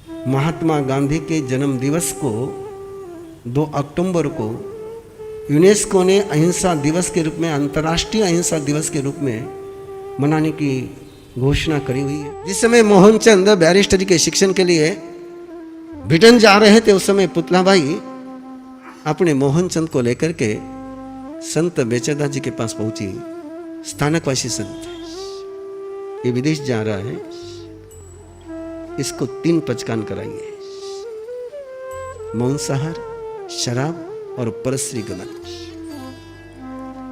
महात्मा गांधी के जन्म दिवस को 2 अक्टूबर को यूनेस्को ने अहिंसा दिवस के रूप में, अंतर्राष्ट्रीय अहिंसा दिवस के रूप में मनाने की घोषणा करी हुई है। जिस समय मोहनचंद बैरिस्टरी के शिक्षण के लिए ब्रिटेन जा रहे थे, उस समय पुतलाबाई अपने मोहनचंद को लेकर के संत बेचरदास जी के पास पहुंची। स्थानकवासी संत, ये विदेश जा रहा है, इसको 3 पचकान कराइए, मांसाहार, शराब और परस्त्री गमन।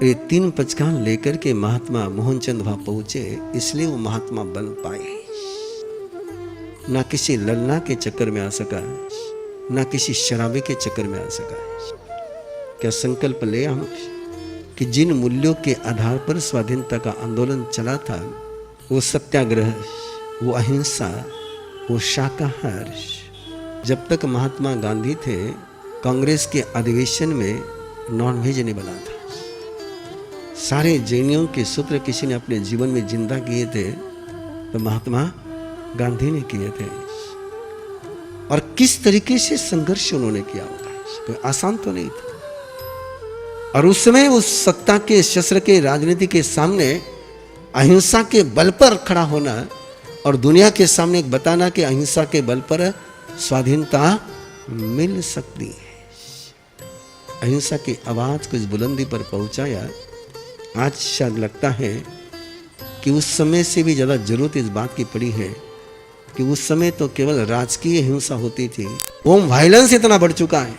ये 3 पचकान लेकर के महात्मा मोहनचंद वहां पहुंचे, इसलिए वो महात्मा बन पाए। ना किसी ललना के चक्कर में आ सका, ना किसी शराबी के चक्कर में आ सका। क्या संकल्प ले हम कि जिन मूल्यों के आधार पर स्वाधीनता का आंदोलन चला था, वो सत्याग्रह, वो अहिंसा, वो शाकाहार। जब तक महात्मा गांधी थे, कांग्रेस के अधिवेशन में नॉनवेज नहीं बना था। सारे जैनियों के सूत्र किसी ने अपने जीवन में जिंदा किए थे तो महात्मा गांधी ने किए थे। और किस तरीके से संघर्ष उन्होंने किया होगा, कोई आसान तो नहीं था। और उस समय उस सत्ता के शस्त्र के राजनीति के सामने अहिंसा के बल पर खड़ा होना और दुनिया के सामने बताना कि अहिंसा के बल पर स्वाधीनता मिल सकती है। अहिंसा की आवाज को इस बुलंदी पर पहुंचाया। आज शायद लगता है कि उस समय से भी ज्यादा जरूरत इस बात की पड़ी है कि उस समय तो केवल राजकीय हिंसा होती थी, होम वायलेंस इतना बढ़ चुका है।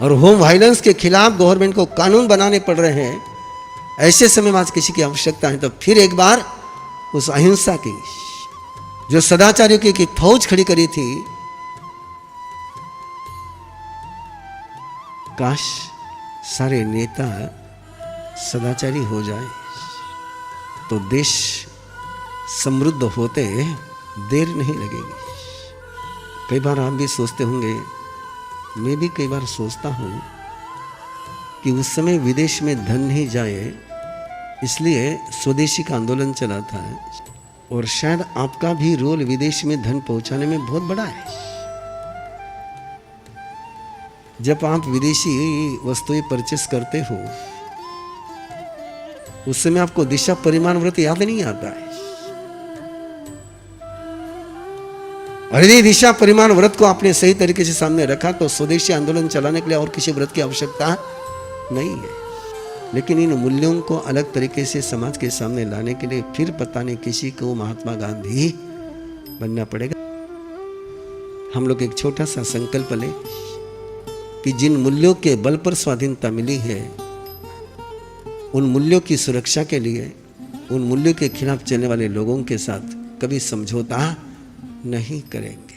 और होम वायलेंस के खिलाफ गवर्नमेंट को कानून बनाने पड़ रहे हैं। ऐसे समय में आज किसी की आवश्यकता है तो फिर एक बार उस अहिंसा की, जो सदाचारियों की फौज खड़ी करी थी, काश सारे नेता सदाचारी हो जाए तो देश समृद्ध होते देर नहीं लगेगी। कई बार आप भी सोचते होंगे, मैं भी कई बार सोचता हूं कि उस समय विदेश में धन नहीं जाए, इसलिए स्वदेशी का आंदोलन चला था। और शायद आपका भी रोल विदेश में धन पहुंचाने में बहुत बड़ा है। जब आप विदेशी वस्तुएं परचेस करते हो, उस समय आपको दिशा परिमाण व्रत याद नहीं आता है। और यदि दिशा परिमाण व्रत को आपने सही तरीके से सामने रखा तो स्वदेशी आंदोलन चलाने के लिए और किसी व्रत की आवश्यकता नहीं है। लेकिन इन मूल्यों को अलग तरीके से समाज के सामने लाने के लिए फिर पता नहीं किसी को महात्मा गांधी बनना पड़ेगा। हम लोग एक छोटा सा संकल्प लें कि जिन मूल्यों के बल पर स्वाधीनता मिली है, उन मूल्यों की सुरक्षा के लिए, उन मूल्यों के खिलाफ चलने वाले लोगों के साथ कभी समझौता नहीं करेंगे।